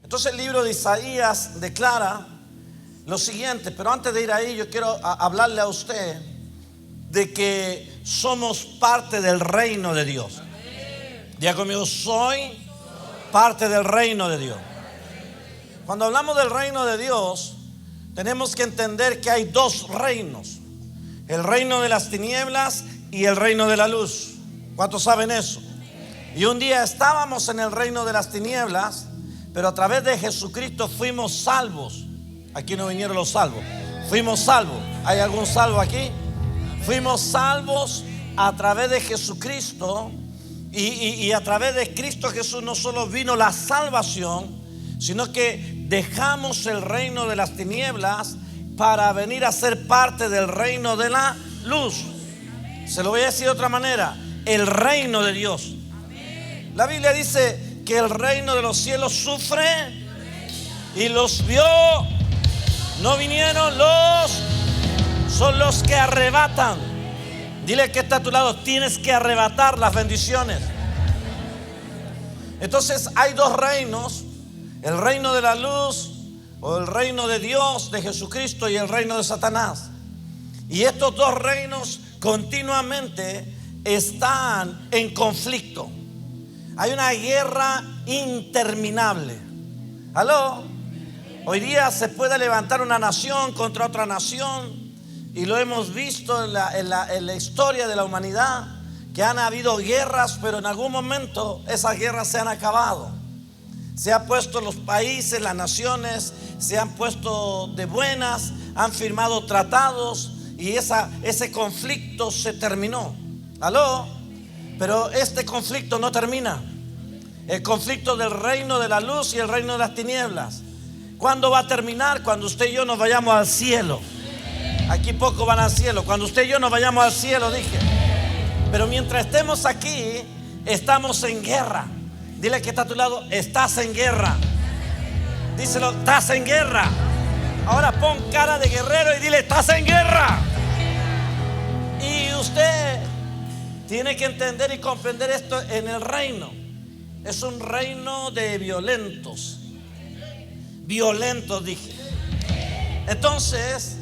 Entonces el libro de Isaías declara lo siguiente, pero antes de ir ahí yo quiero hablarle a usted de que somos parte del reino de Dios. Diga conmigo, soy parte del reino de Dios. Cuando hablamos del reino de Dios, tenemos que entender que hay dos reinos: el reino de las tinieblas y el reino de la luz. ¿Cuántos saben eso? Y un día estábamos en el reino de las tinieblas, pero a través de Jesucristo fuimos salvos. Aquí no vinieron los salvos. Fuimos salvos. ¿Hay algún salvo aquí? Fuimos salvos a través de Jesucristo. Y a través de Cristo Jesús no solo vino la salvación, sino que dejamos el reino de las tinieblas para venir a ser parte del reino de la luz. Se lo voy a decir de otra manera: el reino de Dios. La Biblia dice que el reino de los cielos sufre y los vio. No vinieron son los que arrebatan. Dile que está a tu lado: tienes que arrebatar las bendiciones. Entonces hay dos reinos: el reino de la luz, o el reino de Dios, de Jesucristo, y el reino de Satanás. Y estos dos reinos continuamente están en conflicto. Hay una guerra interminable. ¿Aló? Hoy día se puede levantar una nación contra otra nación, y lo hemos visto en la historia de la humanidad, que han habido guerras, pero en algún momento esas guerras se han acabado. Se han puesto los países, las naciones, se han puesto de buenas, han firmado tratados, y ese conflicto se terminó. ¿Aló? Pero este conflicto no termina. El conflicto del reino de la luz y el reino de las tinieblas. ¿Cuándo va a terminar? Cuando usted y yo nos vayamos al cielo. Aquí pocos van al cielo. Cuando usted y yo nos vayamos al cielo, dije. Pero mientras estemos aquí, estamos en guerra. Dile que está a tu lado: estás en guerra. Díselo: estás en guerra. Ahora pon cara de guerrero y dile: estás en guerra. Y usted tiene que entender y comprender esto. En el reino es un reino de violentos. Violentos, dije. Entonces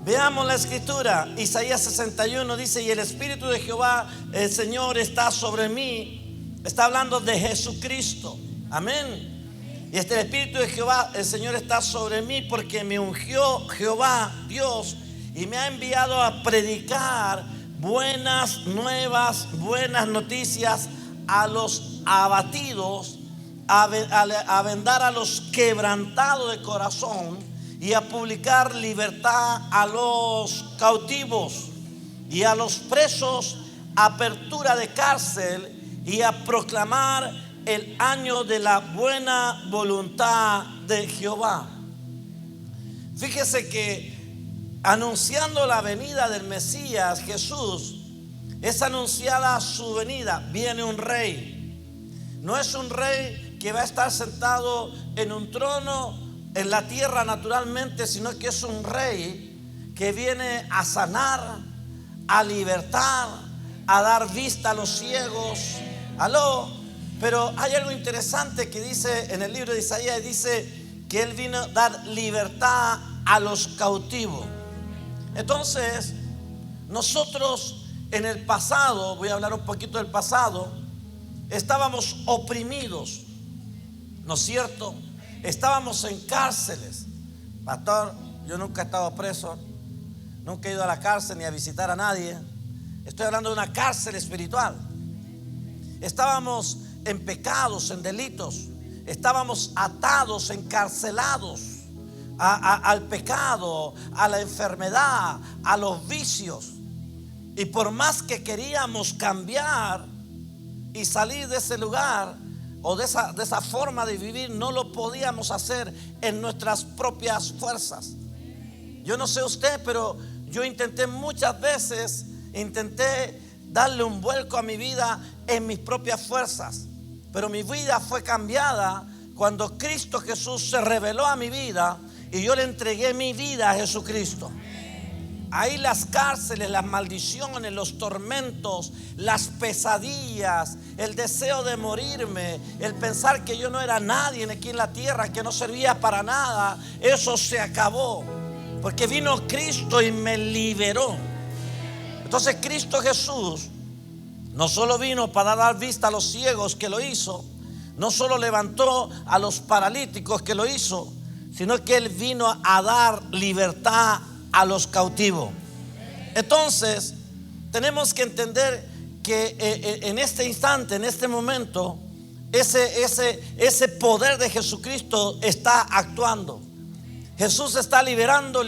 veamos la escritura. Isaías 61 dice: y el Espíritu de Jehová, el Señor, está sobre mí. Está hablando de Jesucristo. Amén. Y el Espíritu de Jehová, el Señor, está sobre mí, porque me ungió Jehová Dios y me ha enviado a predicar buenas nuevas, buenas noticias a los abatidos, a vendar a los quebrantados de corazón, y a publicar libertad a los cautivos, y a los presos apertura de cárcel, y a proclamar el año de la buena voluntad de Jehová. Fíjese que anunciando la venida del Mesías Jesús, es anunciada su venida. Viene un rey. No es un rey que va a estar sentado en un trono en la tierra naturalmente, sino que es un rey que viene a sanar, a libertar, a dar vista a los ciegos. Aló. Pero hay algo interesante que dice en el libro de Isaías. Dice que él vino a dar libertad a los cautivos. Entonces nosotros en el pasado, voy a hablar un poquito del pasado, estábamos oprimidos, ¿no es cierto? Estábamos en cárceles. Pastor, yo nunca he estado preso, nunca he ido a la cárcel ni a visitar a nadie. Estoy hablando de una cárcel espiritual. Estábamos en pecados, en delitos. Estábamos atados, encarcelados al pecado, a la enfermedad, a los vicios. Y por más que queríamos cambiar y salir de ese lugar o de esa forma de vivir, no lo podíamos hacer en nuestras propias fuerzas. Yo no sé usted, pero yo intenté muchas veces, darle un vuelco a mi vida en mis propias fuerzas. Pero mi vida fue cambiada cuando Cristo Jesús se reveló a mi vida y yo le entregué mi vida a Jesucristo. Ahí las cárceles, las maldiciones, los tormentos, las pesadillas, el deseo de morirme, el pensar que yo no era nadie aquí en la tierra, que no servía para nada, eso se acabó. Porque vino Cristo y me liberó. Entonces Cristo Jesús no solo vino para dar vista a los ciegos, que lo hizo, no solo levantó a los paralíticos, que lo hizo, sino que Él vino a dar libertad a los cautivos. Entonces tenemos que entender que en este instante, en este momento, ese poder de Jesucristo está actuando. Jesús está liberando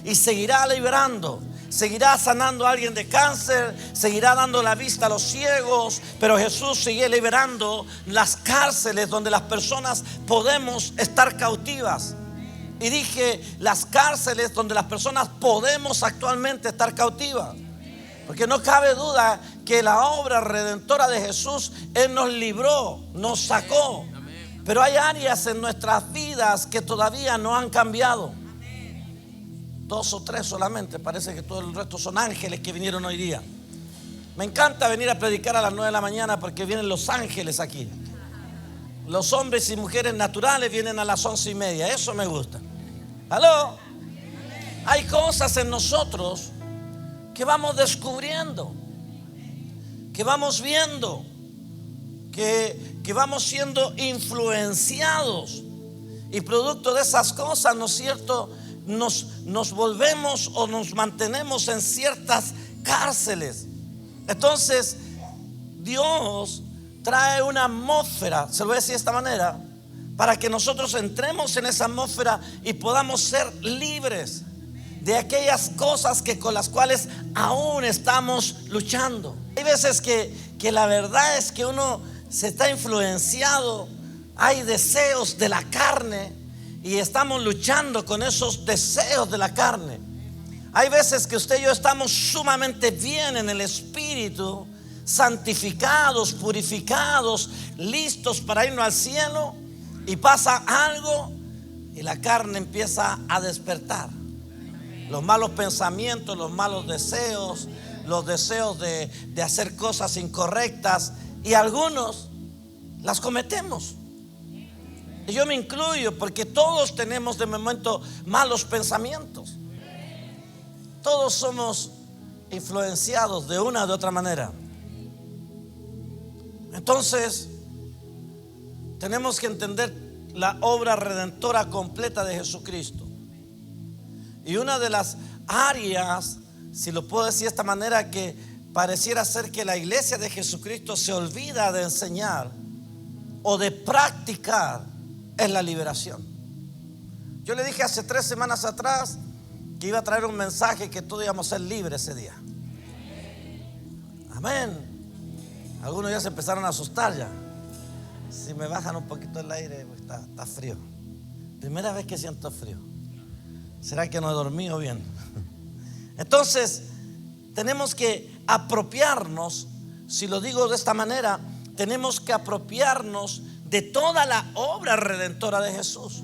y seguirá liberando. Seguirá sanando a alguien de cáncer, seguirá dando la vista a los ciegos, pero Jesús sigue liberando las cárceles donde las personas podemos estar cautivas. Y dije, las cárceles donde las personas podemos actualmente estar cautivas. Porque no cabe duda que la obra redentora de Jesús, Él nos libró, nos sacó. Pero hay áreas en nuestras vidas que todavía no han cambiado. 2 o 3 solamente, parece que todo el resto son ángeles que vinieron hoy día. Me encanta venir a predicar a las 9 de la mañana porque vienen los ángeles aquí. Los hombres y mujeres naturales vienen a las 11:30, eso me gusta. ¿Aló? Hay cosas en nosotros que vamos descubriendo, que vamos viendo, que vamos siendo influenciados. Y producto de esas cosas, ¿no es cierto?, nos volvemos o nos mantenemos en ciertas cárceles. Entonces Dios trae una atmósfera, se lo voy a decir de esta manera, para que nosotros entremos en esa atmósfera y podamos ser libres de aquellas cosas con las cuales aún estamos luchando. Hay veces que la verdad es que uno se está influenciado, hay deseos de la carne y estamos luchando con esos deseos de la carne. Hay veces que usted y yo estamos sumamente bien en el espíritu, santificados, purificados, listos para irnos al cielo, y pasa algo y la carne empieza a despertar. Los malos pensamientos, los malos deseos, los deseos de hacer cosas incorrectas, y algunos las cometemos. Y yo me incluyo, porque todos tenemos de momento malos pensamientos. Todos somos influenciados de una u otra manera. Entonces tenemos que entender la obra redentora completa de Jesucristo. Y una de las áreas, si lo puedo decir de esta manera, que pareciera ser que la iglesia de Jesucristo se olvida de enseñar o de practicar, es la liberación. Yo le dije hace 3 semanas atrás que iba a traer un mensaje que todos íbamos a ser libres ese día. Amén. Algunos ya se empezaron a asustar ya. Si me bajan un poquito el aire, está frío. Primera vez que siento frío. ¿Será que no he dormido bien? Entonces tenemos que apropiarnos, si lo digo de esta manera, tenemos que apropiarnos de toda la obra redentora de Jesús.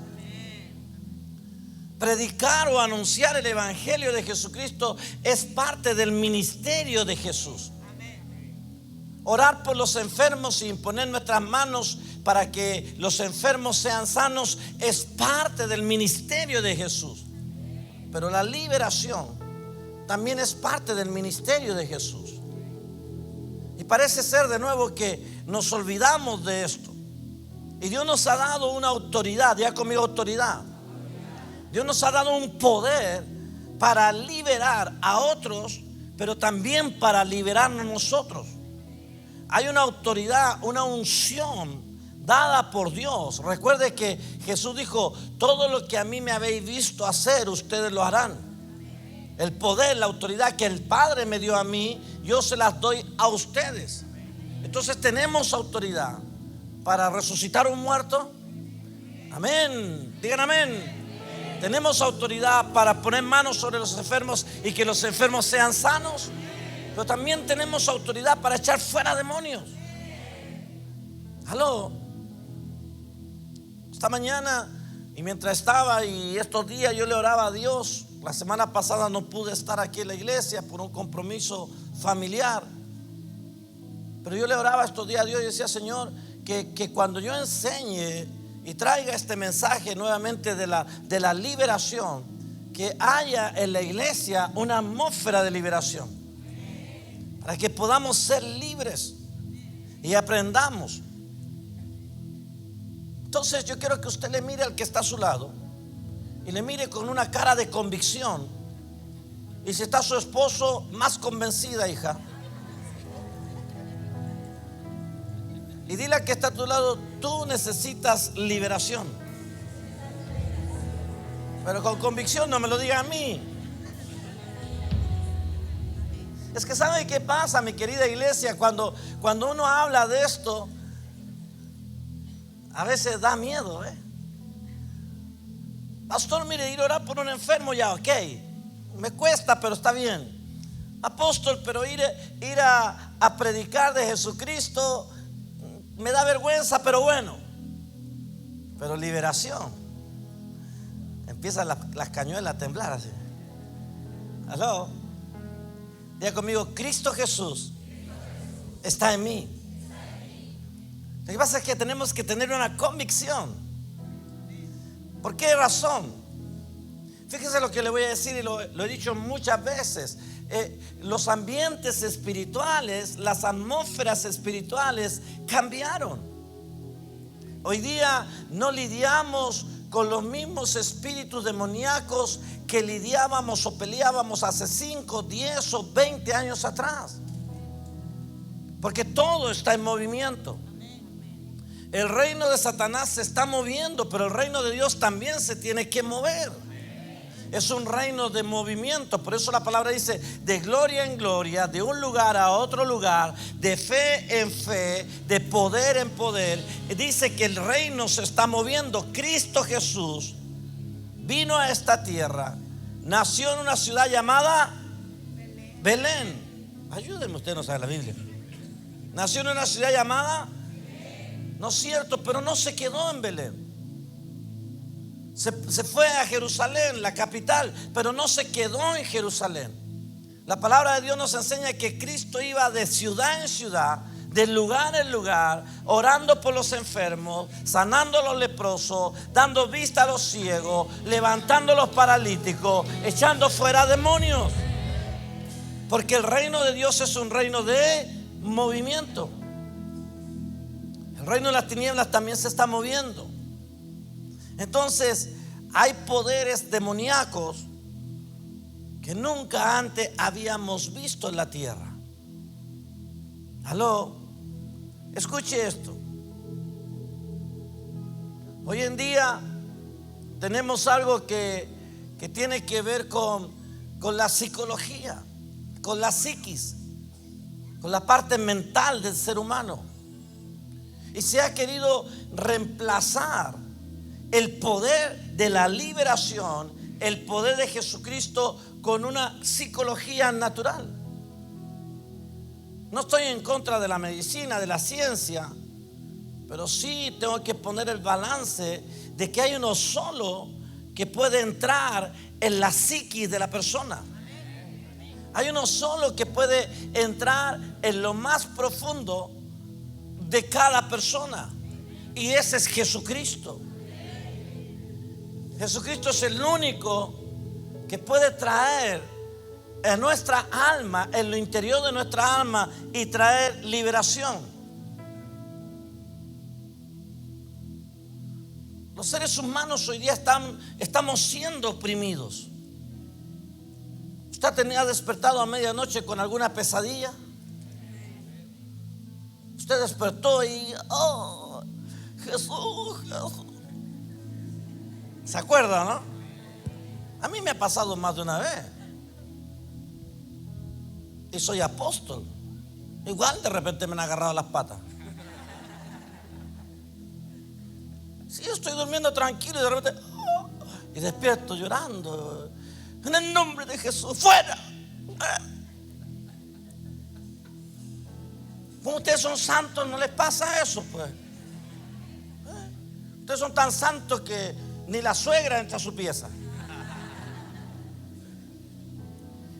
Predicar o anunciar el evangelio de Jesucristo es parte del ministerio de Jesús. Orar por los enfermos y imponer nuestras manos para que los enfermos sean sanos es parte del ministerio de Jesús. Pero la liberación también es parte del ministerio de Jesús. Y parece ser de nuevo que nos olvidamos de esto. Y Dios nos ha dado una autoridad, ya conmigo, autoridad. Dios nos ha dado un poder para liberar a otros, pero también para liberarnos nosotros. Hay una autoridad, una unción dada por Dios. Recuerde que Jesús dijo: todo lo que a mí me habéis visto hacer, ustedes lo harán. El poder, la autoridad que el Padre me dio a mí, yo se las doy a ustedes. Entonces tenemos autoridad para resucitar un muerto. Amén. Digan amén. Tenemos autoridad para poner manos sobre los enfermos y que los enfermos sean sanos. Pero también tenemos autoridad para echar fuera demonios. Aló. Esta mañana, y mientras estaba y estos días, yo le oraba a Dios La semana pasada no pude estar aquí en la iglesia por un compromiso familiar. Pero yo le oraba estos días a Dios y decía: Señor, que cuando yo enseñe y traiga este mensaje nuevamente de la liberación, que haya en la iglesia una atmósfera de liberación, para que podamos ser libres y aprendamos. Entonces yo quiero que usted le mire al que está a su lado y le mire con una cara de convicción. Y si está su esposo, más convencida, hija. Y dile al que está a tu lado: tú necesitas liberación. Pero con convicción, no me lo diga a mí. Es que ¿sabe qué pasa, mi querida iglesia? Cuando uno habla de esto, a veces da miedo, Pastor, mire, ir a orar por un enfermo, ya, ok, me cuesta, pero está bien. Apóstol, pero ir a predicar de Jesucristo me da vergüenza, pero bueno. Pero liberación, empiezan las cañuelas a temblar así. ¿Aló? Diga conmigo: Cristo Jesús está en mí. Lo que pasa es que tenemos que tener una convicción. ¿Por qué razón? Fíjese lo que le voy a decir, y lo he dicho muchas veces. Los ambientes espirituales, las atmósferas espirituales cambiaron. Hoy día no lidiamos con los mismos espíritus demoníacos que lidiábamos o peleábamos hace 5, 10 o 20 años atrás, porque todo está en movimiento. El reino de Satanás se está moviendo, pero el reino de Dios también se tiene que mover. Es un reino de movimiento. Por eso la palabra dice: de gloria en gloria, de un lugar a otro lugar, de fe en fe, de poder en poder. Dice que el reino se está moviendo. Cristo Jesús vino a esta tierra, nació en una ciudad llamada Belén. Ayúdenme, usted no sabe la Biblia. Nació en una ciudad llamada, no es cierto, pero no se quedó en Belén. Se fue a Jerusalén, la capital, pero no se quedó en Jerusalén. La palabra de Dios nos enseña que Cristo iba de ciudad en ciudad, de lugar en lugar, orando por los enfermos, sanando a los leprosos, dando vista a los ciegos, levantando a los paralíticos, echando fuera demonios. Porque el reino de Dios es un reino de movimiento. El reino de las tinieblas también se está moviendo. Entonces hay poderes demoníacos que nunca antes habíamos visto en la tierra. Aló, escuche esto. Hoy en día tenemos algo que tiene que ver con la psicología, con la psiquis, con la parte mental del ser humano. Y se ha querido reemplazar el poder de la liberación, el poder de Jesucristo, con una psicología natural. No estoy en contra de la medicina, de la ciencia, pero sí tengo que poner el balance de que hay uno solo que puede entrar en la psiquis de la persona. Hay uno solo que puede entrar en lo más profundo de cada persona, y ese es Jesucristo. Jesucristo es el único que puede traer en nuestra alma, en lo interior de nuestra alma, y traer liberación. Los seres humanos hoy día estamos siendo oprimidos. ¿Usted ha despertado a medianoche con alguna pesadilla? Usted despertó y Jesús. ¿Se acuerda, no? A mí me ha pasado más de una vez. Y soy apóstol. Igual de repente me han agarrado las patas. Si yo estoy durmiendo tranquilo y de repente y despierto llorando. En el nombre de Jesús, fuera. Como ustedes son santos, no les pasa eso, pues. Ustedes son tan santos que ni la suegra entra a su pieza.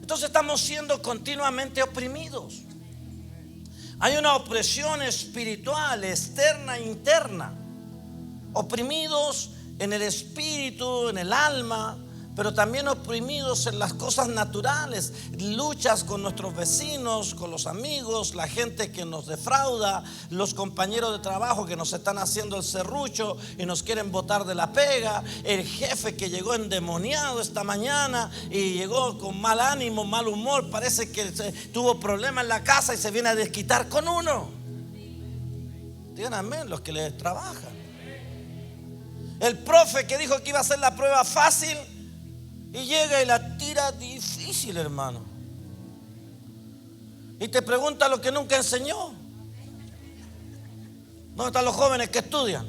Entonces estamos siendo continuamente oprimidos. Hay una opresión espiritual, externa e interna. Oprimidos en el espíritu, en el alma, pero también oprimidos en las cosas naturales. Luchas con nuestros vecinos, con los amigos, la gente que nos defrauda, los compañeros de trabajo que nos están haciendo el serrucho y nos quieren botar de la pega, el jefe que llegó endemoniado esta mañana y llegó con mal ánimo, mal humor, parece que tuvo problemas en la casa y se viene a desquitar con uno. Digan amén los que les trabajan. El profe que dijo que iba a hacer la prueba fácil y llega y la tira difícil, hermano. Y te pregunta lo que nunca enseñó. ¿Dónde están los jóvenes que estudian?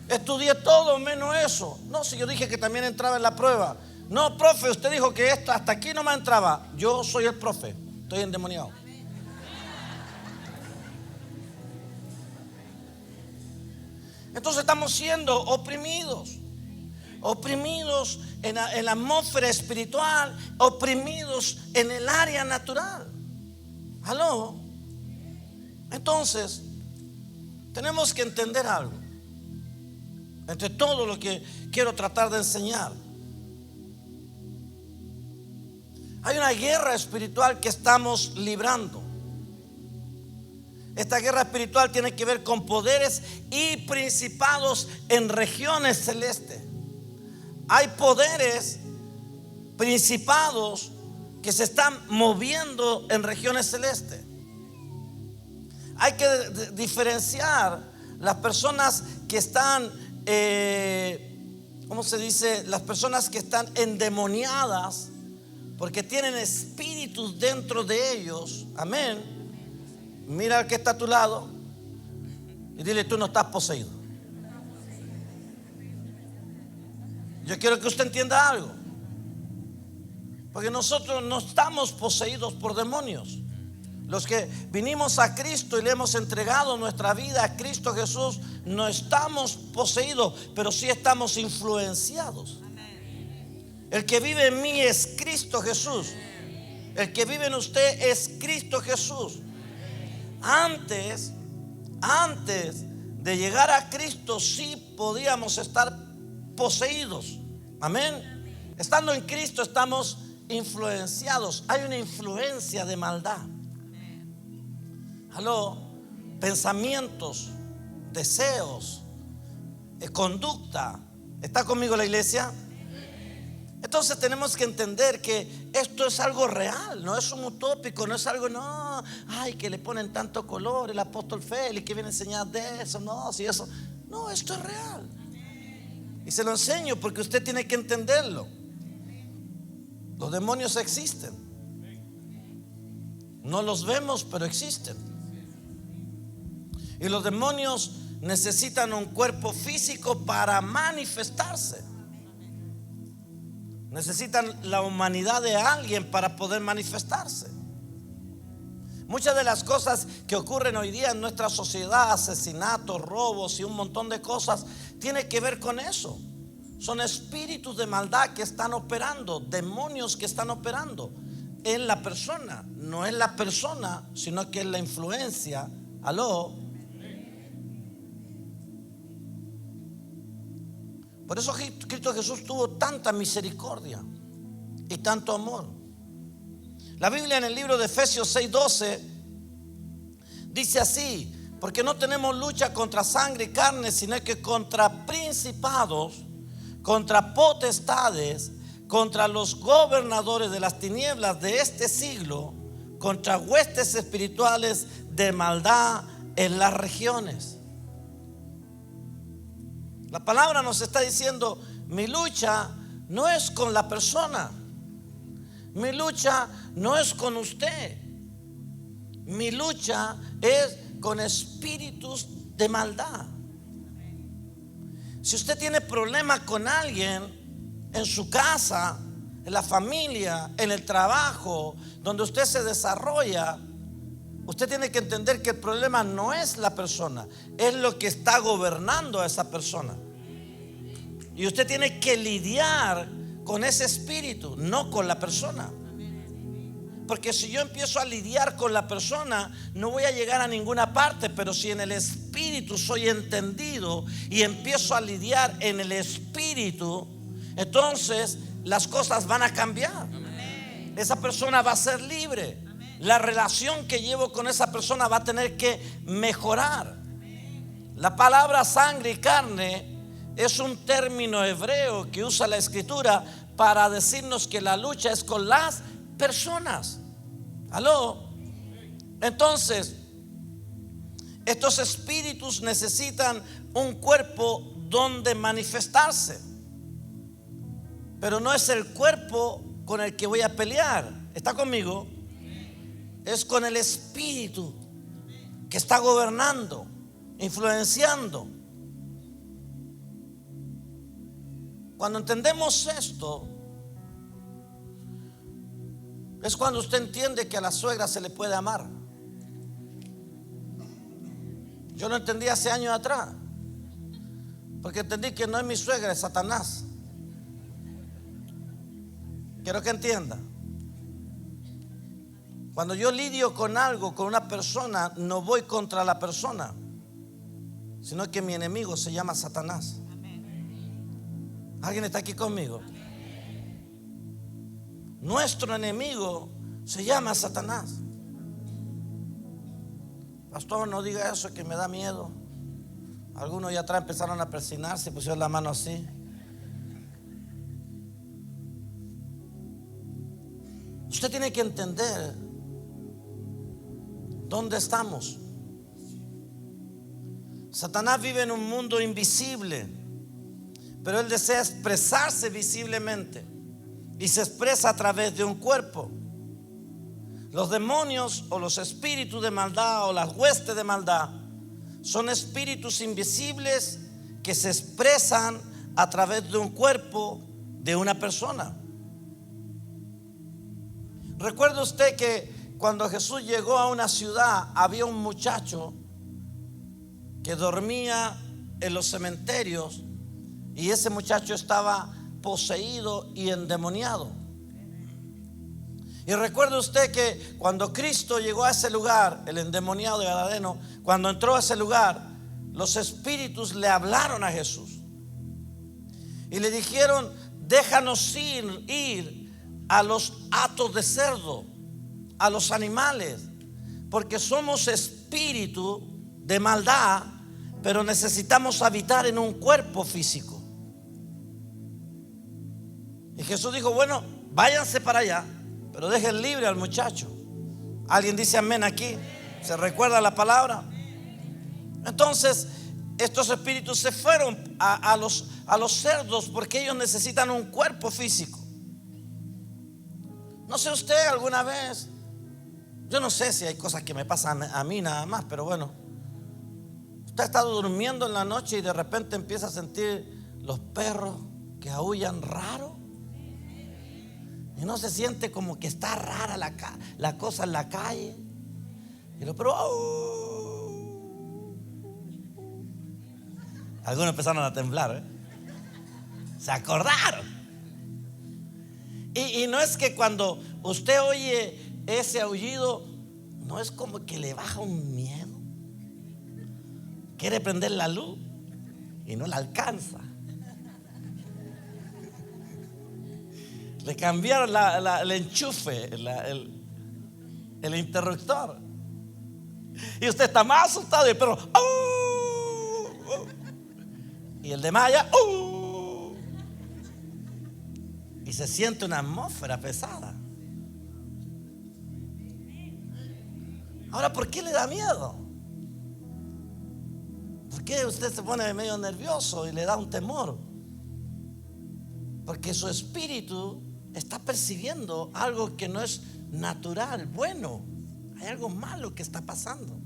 Estudié todo menos eso. No, si yo dije que también entraba en la prueba. No, profe, usted dijo que hasta aquí no me entraba. Yo soy el profe, estoy endemoniado. Entonces estamos siendo oprimidos. Oprimidos en la atmósfera espiritual, oprimidos en el área natural. ¿Aló? Entonces, tenemos que entender algo. Entre todo lo que quiero tratar de enseñar, hay una guerra espiritual que estamos librando. Esta guerra espiritual tiene que ver con poderes y principados en regiones celestes. Hay poderes, principados que se están moviendo en regiones celestes. Hay que diferenciar las personas que están, ¿cómo se dice? Las personas que están endemoniadas porque tienen espíritus dentro de ellos. Amén. Mira al que está a tu lado y dile: tú no estás poseído. Yo quiero que usted entienda algo, porque nosotros no estamos poseídos por demonios. Los que vinimos a Cristo y le hemos entregado nuestra vida a Cristo Jesús, no estamos poseídos, pero sí estamos influenciados. El que vive en mí es Cristo Jesús. El que vive en usted es Cristo Jesús. Antes de llegar a Cristo sí podíamos estar poseídos. Amén. Estando en Cristo estamos influenciados. Hay una influencia de maldad. Aló. Pensamientos, deseos, conducta. ¿Está conmigo la iglesia? Entonces tenemos que entender que esto es algo real, no es un utópico, no es algo, no, ay, que le ponen tanto color el apóstol Félix que viene a enseñar de eso, no, si eso, no, esto es real. Y se lo enseño porque usted tiene que entenderlo. Los demonios existen. No los vemos, pero existen. Y los demonios necesitan un cuerpo físico para manifestarse. Necesitan la humanidad de alguien para poder manifestarse. Muchas de las cosas que ocurren hoy día en nuestra sociedad, asesinatos, robos y un montón de cosas, tiene que ver con eso. Son espíritus de maldad que están operando, demonios que están operando en la persona. No es la persona, sino que es la influencia. Aló. Por eso Cristo Jesús tuvo tanta misericordia y tanto amor. La Biblia en el libro de Efesios 6:12 dice así: porque no tenemos lucha contra sangre y carne, sino que contra principados, contra potestades, contra los gobernadores de las tinieblas de este siglo, contra huestes espirituales de maldad en las regiones. La palabra nos está diciendo: mi lucha no es con la persona, mi lucha no es con usted, mi lucha es con espíritus de maldad. Si usted tiene problemas con alguien en su casa, en la familia, en el trabajo, donde usted se desarrolla, usted tiene que entender que el problema no es la persona, es lo que está gobernando a esa persona. Y usted tiene que lidiar con ese espíritu, no con la persona. Porque si yo empiezo a lidiar con la persona, no voy a llegar a ninguna parte. Pero si en el espíritu soy entendido y empiezo a lidiar en el espíritu, entonces las cosas van a cambiar. Esa persona va a ser libre. La relación que llevo con esa persona va a tener que mejorar. La palabra sangre y carne es un término hebreo que usa la Escritura para decirnos que la lucha es con las personas. ¿Aló? Entonces, estos espíritus necesitan un cuerpo donde manifestarse. Pero no es el cuerpo con el que voy a pelear. ¿Está conmigo? Es con el espíritu que está gobernando, influenciando. Cuando entendemos esto, es cuando usted entiende que a la suegra se le puede amar. Yo lo entendí hace años atrás, porque entendí que no es mi suegra, es Satanás. Quiero que entienda. Cuando yo lidio con algo, con una persona, no voy contra la persona, sino que mi enemigo se llama Satanás. ¿Alguien está aquí conmigo? Nuestro enemigo se llama Satanás. Pastor, no diga eso, que me da miedo. Algunos ya atrás empezaron a persignarse y pusieron la mano así. Usted tiene que entender dónde estamos. Satanás vive en un mundo invisible, pero él desea expresarse visiblemente y se expresa a través de un cuerpo. Los demonios o los espíritus de maldad o las huestes de maldad son espíritus invisibles que se expresan a través de un cuerpo de una persona. ¿Recuerda usted que cuando Jesús llegó a una ciudad había un muchacho que dormía en los cementerios y ese muchacho estaba poseído y endemoniado? Y recuerde usted que cuando Cristo llegó a ese lugar, el endemoniado de Gadareno, cuando entró a ese lugar, los espíritus le hablaron a Jesús y le dijeron: déjanos ir a los hatos de cerdo, a los animales, porque somos espíritu de maldad, pero necesitamos habitar en un cuerpo físico. Y Jesús dijo: bueno, váyanse para allá, pero dejen libre al muchacho. ¿Alguien dice amén aquí? ¿Se recuerda la palabra? Entonces estos espíritus se fueron a los cerdos, porque ellos necesitan un cuerpo físico. No sé usted alguna vez, yo no sé si hay cosas que me pasan a mí nada más, pero bueno, usted ha estado durmiendo en la noche y de repente empieza a sentir los perros que aullan raro. Y no se siente como que está rara la cosa en la calle. Y los perros, algunos empezaron a temblar, se acordaron. Y no es que cuando usted oye ese aullido, no es como que le baja un miedo. Quiere prender la luz y no la alcanza. Le cambiaron el enchufe, el interruptor. Y usted está más asustado y el perro, y el de Maya, y se siente una atmósfera pesada. Ahora, ¿por qué le da miedo? ¿Por qué usted se pone medio nervioso y le da un temor? Porque su espíritu está percibiendo algo que no es natural, bueno. Hay algo malo que está pasando.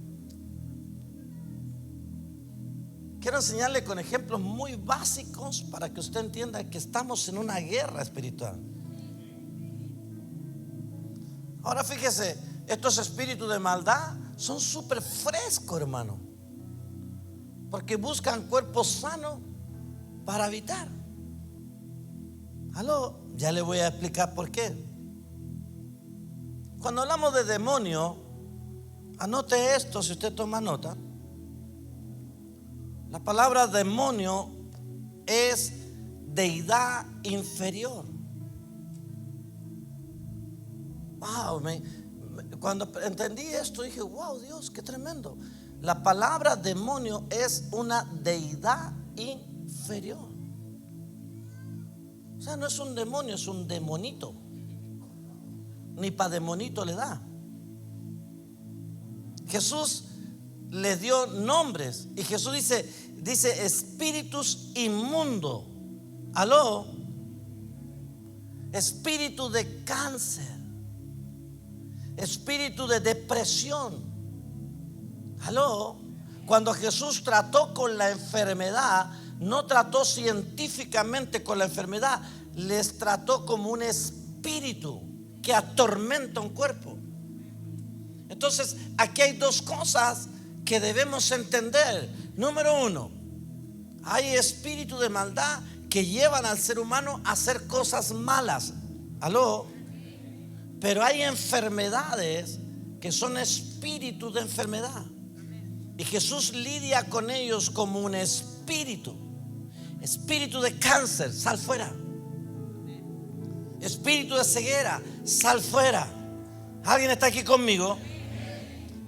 Quiero enseñarle con ejemplos muy básicos para que usted entienda que estamos en una guerra espiritual. Ahora fíjese, estos espíritus de maldad son súper frescos, hermano, porque buscan cuerpos sanos para habitar. ¿Aló? Ya le voy a explicar por qué. Cuando hablamos de demonio, anote esto si usted toma nota. La palabra demonio es deidad inferior. Wow, cuando entendí esto dije, wow, Dios, qué tremendo. La palabra demonio es una deidad inferior. O sea, no es un demonio, es un demonito. Ni para demonito le da. Jesús les dio nombres. Y Jesús dice espíritus inmundos. Aló. Espíritu de cáncer. Espíritu de depresión. Aló. Cuando Jesús trató con la enfermedad, no trató científicamente con la enfermedad, les trató como un espíritu que atormenta un cuerpo. Entonces, aquí hay dos cosas que debemos entender. Número uno, hay espíritu de maldad que llevan al ser humano a hacer cosas malas. Aló. Pero hay enfermedades que son espíritus de enfermedad. Y Jesús lidia con ellos como un espíritu. Espíritu de cáncer, sal fuera. Espíritu de ceguera, sal fuera. ¿Alguien está aquí conmigo?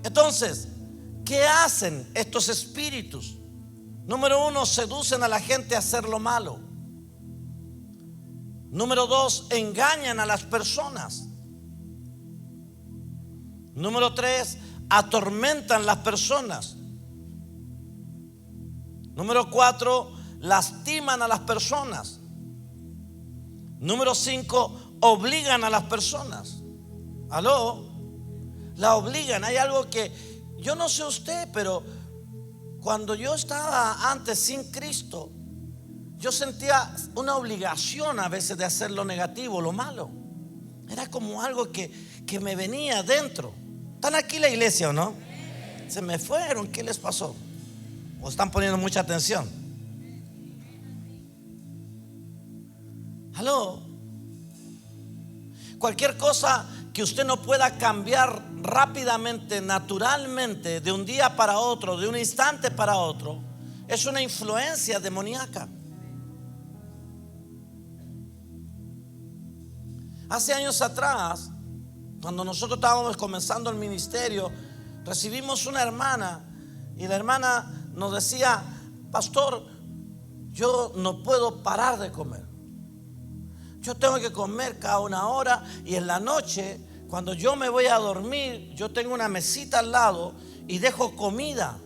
Entonces, ¿qué hacen estos espíritus? Número uno, seducen a la gente a hacer lo malo. Número dos, engañan a las personas. Número tres, atormentan las personas. Número cuatro, lastiman a las personas. Número 5, obligan a las personas. Aló. La obligan. Hay algo que yo no sé usted, pero cuando yo estaba antes sin Cristo, yo sentía una obligación a veces de hacer lo negativo, lo malo. Era como algo que me venía dentro. ¿Están aquí la iglesia o no? Se me fueron. ¿Qué les pasó? ¿O están poniendo mucha atención? Aló. Cualquier cosa que usted no pueda cambiar rápidamente, naturalmente, de un día para otro, de un instante para otro, es una influencia demoníaca. Hace años atrás, cuando nosotros estábamos comenzando el ministerio, recibimos una hermana y la hermana nos decía: pastor, yo no puedo parar de comer. Yo tengo que comer cada una hora, y en la noche, cuando yo me voy a dormir, yo tengo una mesita al lado y dejo comida,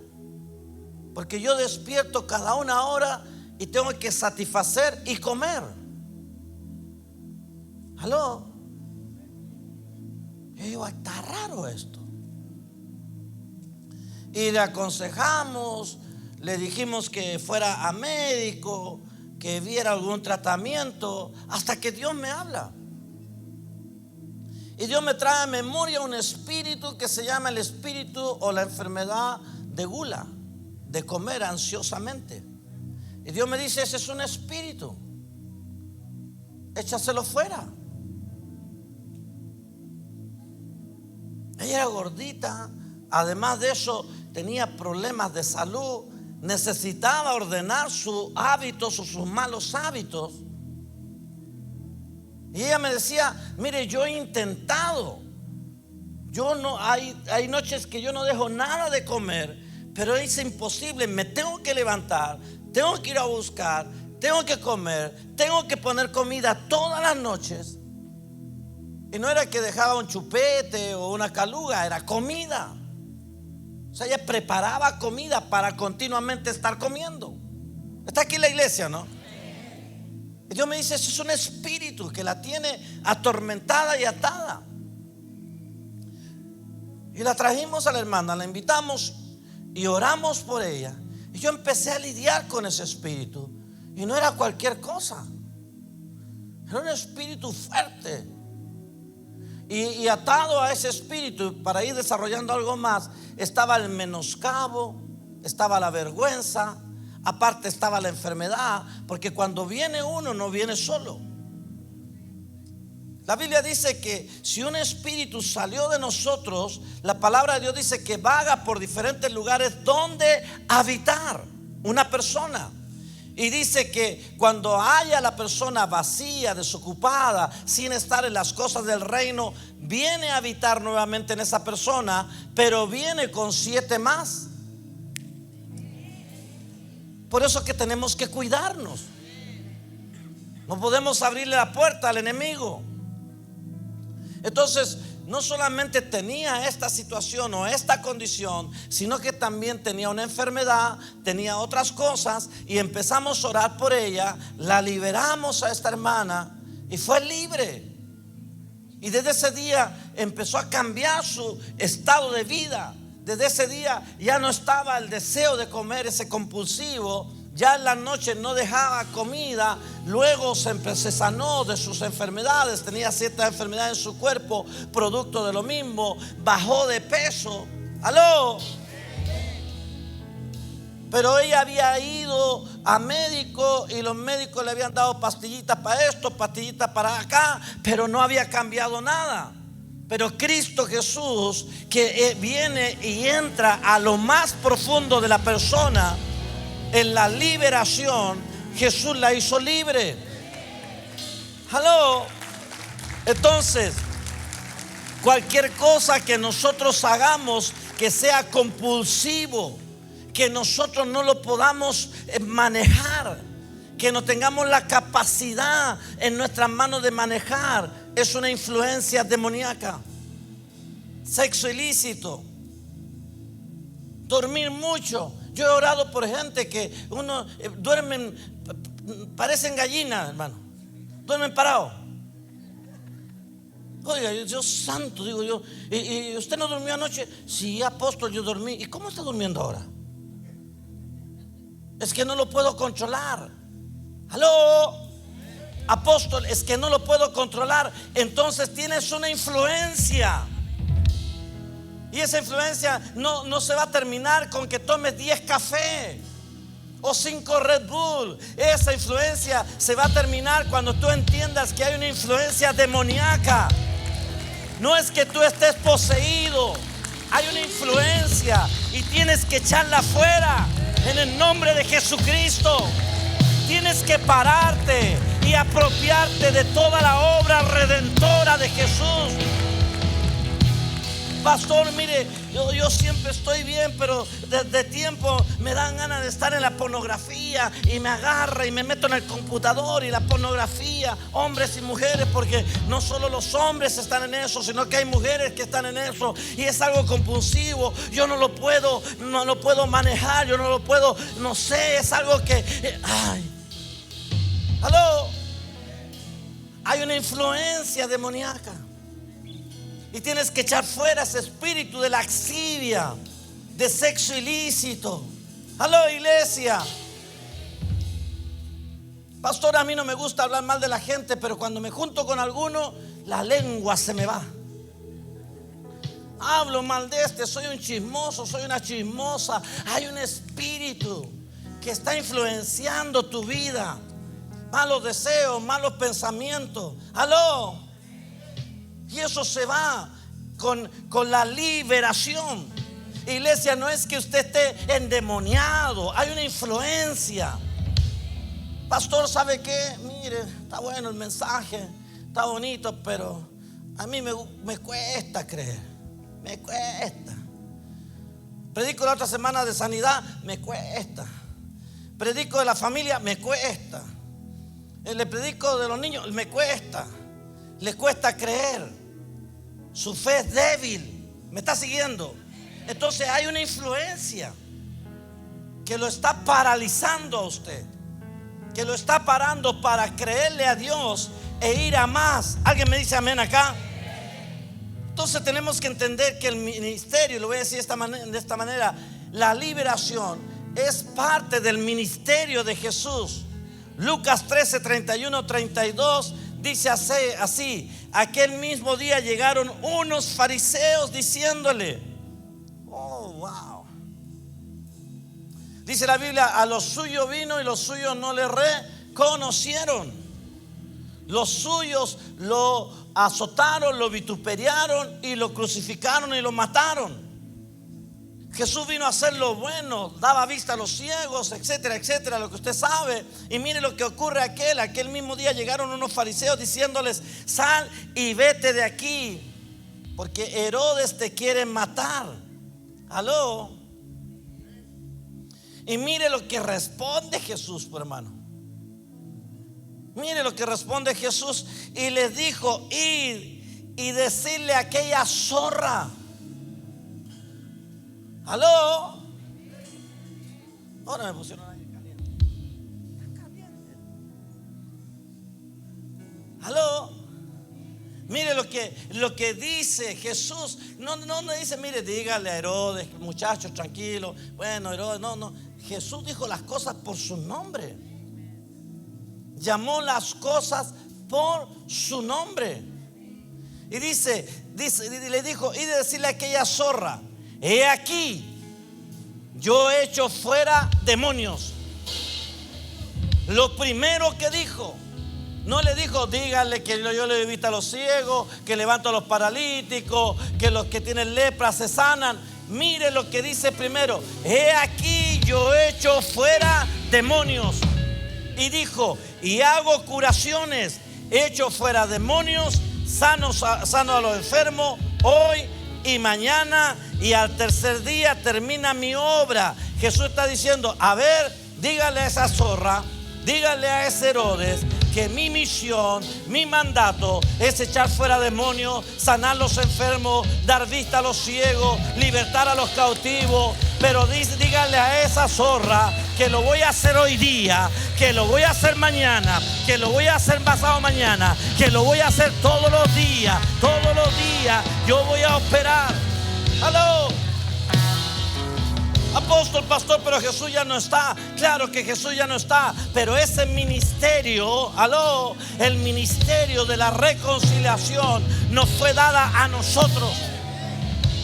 porque yo despierto cada una hora y tengo que satisfacer y comer. ¿Aló? Yo digo, está raro esto. Y le aconsejamos, le dijimos que fuera a médico, que viera algún tratamiento, hasta que Dios me habla. Y Dios me trae a memoria un espíritu que se llama el espíritu o la enfermedad de gula, de comer ansiosamente. Y Dios me dice: ese es un espíritu, échaselo fuera. Ella era gordita, además de eso tenía problemas de salud, necesitaba ordenar sus hábitos o sus malos hábitos. Y ella me decía: mire, yo he intentado, hay noches que yo no dejo nada de comer, pero es imposible, me tengo que levantar, tengo que ir a buscar, tengo que comer, tengo que poner comida todas las noches. Y no era que dejaba un chupete o una caluga, era comida. O sea, ella preparaba comida para continuamente estar comiendo. Está aquí la iglesia, ¿no? Y Dios me dice: eso es un espíritu que la tiene atormentada y atada. Y la trajimos a la hermana, la invitamos y oramos por ella. Y yo empecé a lidiar con ese espíritu. Y no era cualquier cosa, era un espíritu fuerte. Y atado a ese espíritu, para ir desarrollando algo más, estaba el menoscabo, estaba la vergüenza, aparte estaba la enfermedad, porque cuando viene uno no viene solo. La Biblia dice que si un espíritu salió de nosotros, la palabra de Dios dice que vaga por diferentes lugares donde habitar una persona. Y dice que cuando haya la persona vacía, desocupada, sin estar en las cosas del reino, viene a habitar nuevamente en esa persona, pero viene con 7 más. Por eso es que tenemos que cuidarnos. No podemos abrirle la puerta al enemigo. Entonces, no solamente tenía esta situación o esta condición, sino que también tenía una enfermedad, tenía otras cosas, y empezamos a orar por ella, la liberamos a esta hermana y fue libre. Y desde ese día empezó a cambiar su estado de vida. Desde ese día ya no estaba el deseo de comer ese compulsivo. Ya en la noche no dejaba comida. Luego se sanó de sus enfermedades. Tenía ciertas enfermedades en su cuerpo, producto de lo mismo. Bajó de peso. Aló. Pero ella había ido a médico y los médicos le habían dado pastillitas para esto, pastillitas para acá, pero no había cambiado nada. Pero Cristo Jesús, que viene y entra a lo más profundo de la persona, en la liberación, Jesús la hizo libre. Hello. Entonces, cualquier cosa que nosotros hagamos que sea compulsivo, que nosotros no lo podamos manejar, que no tengamos la capacidad en nuestras manos de manejar, es una influencia demoníaca. Sexo ilícito, dormir mucho. Yo he orado por gente que duermen, parecen gallinas, hermano, duermen parados. Oiga, Dios santo, digo yo, ¿y usted no durmió anoche? Sí, apóstol, yo dormí. ¿Y cómo está durmiendo ahora? Es que no lo puedo controlar. Aló, apóstol, es que no lo puedo controlar. Entonces tienes una influencia. Y esa influencia no se va a terminar con que tomes 10 café o 5 Red Bull. Esa influencia se va a terminar cuando tú entiendas que hay una influencia demoníaca. No es que tú estés poseído, hay una influencia y tienes que echarla fuera en el nombre de Jesucristo. Tienes que pararte y apropiarte de toda la obra redentora de Jesús. Pastor, mire, yo siempre estoy bien, pero desde tiempo me dan ganas de estar en la pornografía y me agarra y me meto en el computador y la pornografía, hombres y mujeres, porque no solo los hombres están en eso, sino que hay mujeres que están en eso y es algo compulsivo. Yo no lo puedo manejar, yo no lo puedo, no sé, es algo que, aló, hay una influencia demoníaca. Y tienes que echar fuera ese espíritu de laxivia, de sexo ilícito. Aló, iglesia. Pastor, a mí no me gusta hablar mal de la gente, pero cuando me junto con alguno, la lengua se me va. Hablo mal de este, soy un chismoso, soy una chismosa. Hay un espíritu que está influenciando tu vida. Malos deseos, malos pensamientos. Aló. Y eso se va con la liberación. Iglesia, no es que usted esté endemoniado, hay una influencia. Pastor, ¿sabe qué? Mire, está bueno el mensaje, está bonito, pero a mí me cuesta creer. Me cuesta. Predico la otra semana de sanidad, me cuesta. Predico de la familia, me cuesta. Le predico de los niños, me cuesta. Le cuesta creer. Su fe es débil. ¿Me está siguiendo? Entonces hay una influencia que lo está paralizando a usted, que lo está parando para creerle a Dios e ir a más. ¿Alguien me dice amén acá? Entonces tenemos que entender que el ministerio, lo voy a decir de esta manera, la liberación es parte del ministerio de Jesús. Lucas 13, 31, 32 dice así: aquel mismo día llegaron unos fariseos diciéndole, oh, wow. Dice la Biblia, a los suyos vino y los suyos no le reconocieron. Los suyos lo azotaron, lo vituperaron y lo crucificaron y lo mataron. Jesús vino a hacer lo bueno, daba vista a los ciegos, etcétera, etcétera, lo que usted sabe. Y mire lo que ocurre aquel mismo día llegaron unos fariseos diciéndoles: sal y vete de aquí, porque Herodes te quiere matar. Aló. Y mire lo que responde Jesús, por hermano. Mire lo que responde Jesús. Y les dijo: id y decirle a aquella zorra. Aló. Ahora me pusieron ahí caliente. Aló. Mire lo que dice Jesús. No dice: mire, dígale a Herodes, muchachos, tranquilo. Bueno, Herodes, no. Jesús dijo las cosas por su nombre. Llamó las cosas por su nombre. Y le dijo: y de decirle a aquella zorra: he aquí, yo he hecho fuera demonios. Lo primero que dijo, no le dijo: díganle que yo le doy vista a los ciegos, que levanto a los paralíticos, que los que tienen lepra se sanan. Mire lo que dice primero: he aquí, yo he hecho fuera demonios. Y dijo: y hago curaciones, he hecho fuera demonios, sano a los enfermos hoy y mañana, y al tercer día termina mi obra. Jesús está diciendo: a ver, dígale a esa zorra, dígale a ese Herodes, que mi misión, mi mandato es echar fuera demonios, sanar los enfermos, dar vista a los ciegos, libertar a los cautivos. Pero dígale a esa zorra que lo voy a hacer hoy día, que lo voy a hacer mañana, que lo voy a hacer pasado mañana, que lo voy a hacer todos los días. Todos los días yo voy a operar. ¡Aló! Apóstol, pastor, pero Jesús ya no está. Claro que Jesús ya no está, pero ese ministerio, aló, el ministerio de la reconciliación nos fue dada a nosotros.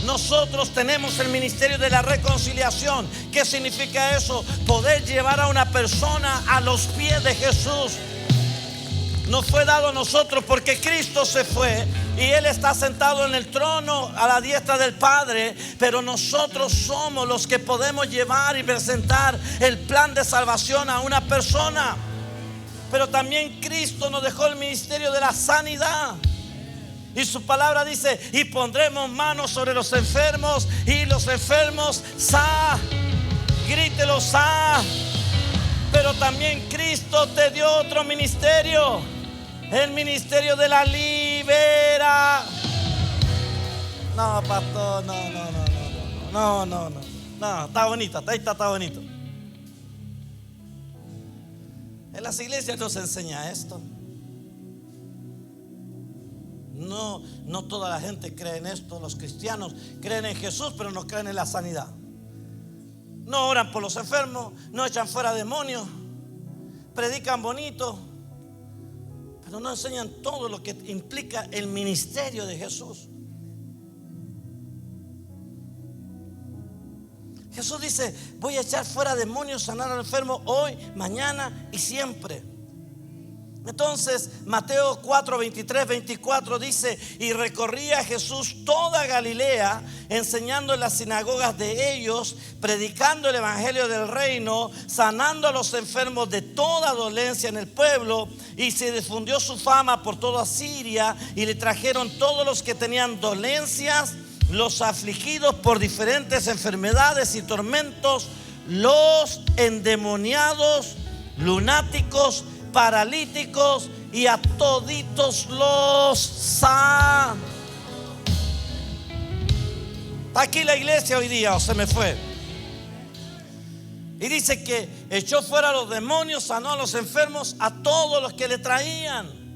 Nosotros tenemos el ministerio de la reconciliación. ¿Qué significa eso? Poder llevar a una persona a los pies de Jesús. Nos fue dado a nosotros porque Cristo se fue y Él está sentado en el trono a la diestra del Padre. Pero nosotros somos los que podemos llevar y presentar el plan de salvación a una persona. Pero también Cristo nos dejó el ministerio de la sanidad. Y su palabra dice: y pondremos manos sobre los enfermos y los enfermos grítelo Pero también Cristo te dio otro ministerio, el ministerio de la libera. No, pastor, no, está bonito, está bonito. En las iglesias nos enseña esto. No toda la gente cree en esto. Los cristianos creen en Jesús, pero no creen en la sanidad. No oran por los enfermos, no echan fuera demonios, predican bonito, pero no enseñan todo lo que implica el ministerio de Jesús. Jesús dice: voy a echar fuera demonios, sanar al enfermo hoy, mañana y siempre. Entonces Mateo 4, 23, 24 dice: y recorría Jesús toda Galilea, enseñando en las sinagogas de ellos, predicando el evangelio del reino, sanando a los enfermos de toda dolencia en el pueblo. Y se difundió su fama por toda Siria, y le trajeron todos los que tenían dolencias, los afligidos por diferentes enfermedades y tormentos, los endemoniados, lunáticos, paralíticos, y a toditos los sanó. ¿Está aquí la iglesia hoy día o se me fue? Y dice que echó fuera a los demonios, sanó a los enfermos, a todos los que le traían.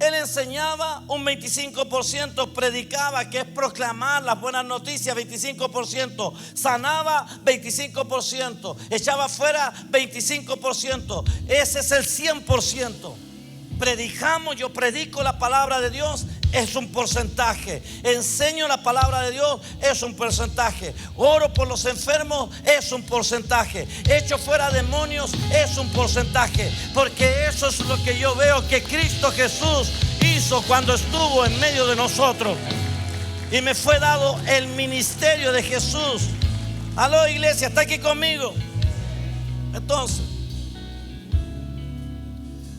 Él enseñaba un 25%, predicaba, que es proclamar las buenas noticias, 25%, sanaba 25%, echaba fuera 25%. Ese es el 100%. Predicamos, yo predico la palabra de Dios, es un porcentaje. Enseño la palabra de Dios, es un porcentaje. Oro por los enfermos, es un porcentaje. Echo fuera demonios, es un porcentaje. Porque eso es lo que yo veo que Cristo Jesús hizo cuando estuvo en medio de nosotros. Y me fue dado el ministerio de Jesús. Aló, iglesia, ¿está aquí conmigo? Entonces,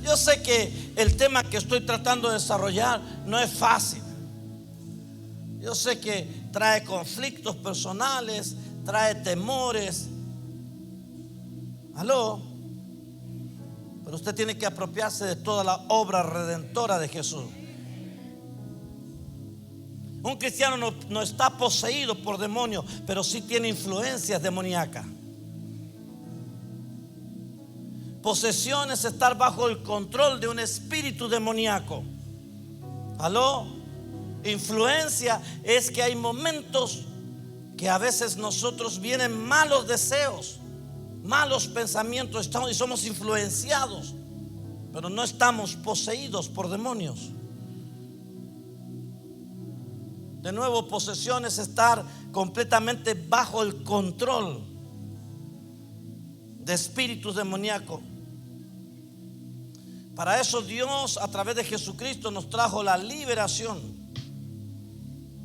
yo sé que el tema que estoy tratando de desarrollar no es fácil. Yo sé que trae conflictos personales, trae temores. Aló. Pero usted tiene que apropiarse de toda la obra redentora de Jesús. Un cristiano no está poseído por demonios, pero sí tiene influencias demoníacas. Posesión es estar bajo el control de un espíritu demoníaco. ¿Aló? Influencia es que hay momentos que a veces nosotros vienen malos deseos, malos pensamientos, y somos influenciados, pero no estamos poseídos por demonios. De nuevo, posesión es estar completamente bajo el control de espíritus demoníacos. Para eso Dios a través de Jesucristo nos trajo la liberación.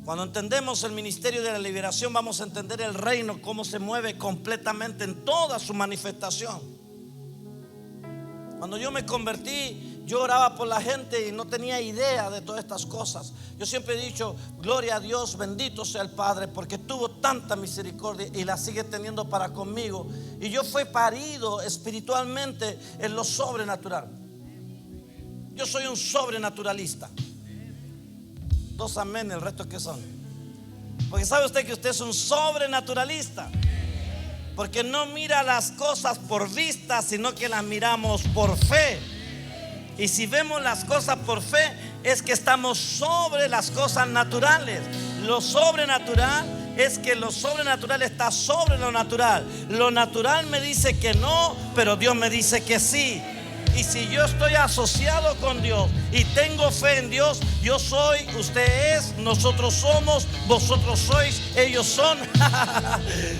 Cuando entendemos el ministerio de la liberación, vamos a entender el reino, cómo se mueve completamente en toda su manifestación. Cuando yo me convertí, yo oraba por la gente y no tenía idea de todas estas cosas. Yo siempre he dicho, gloria a Dios, bendito sea el Padre, porque tuvo tanta misericordia y la sigue teniendo para conmigo. Y yo fui parido espiritualmente en lo sobrenatural. Yo soy un sobrenaturalista. Dos amén, el resto que son. Porque sabe usted que usted es un sobrenaturalista. Porque no mira las cosas por vista, sino que las miramos por fe. Y si vemos las cosas por fe, es que estamos sobre las cosas naturales. Lo sobrenatural es que lo sobrenatural está sobre lo natural. Lo natural me dice que no, pero Dios me dice que sí. Y si yo estoy asociado con Dios y tengo fe en Dios, yo soy, usted es, nosotros somos, vosotros sois, ellos son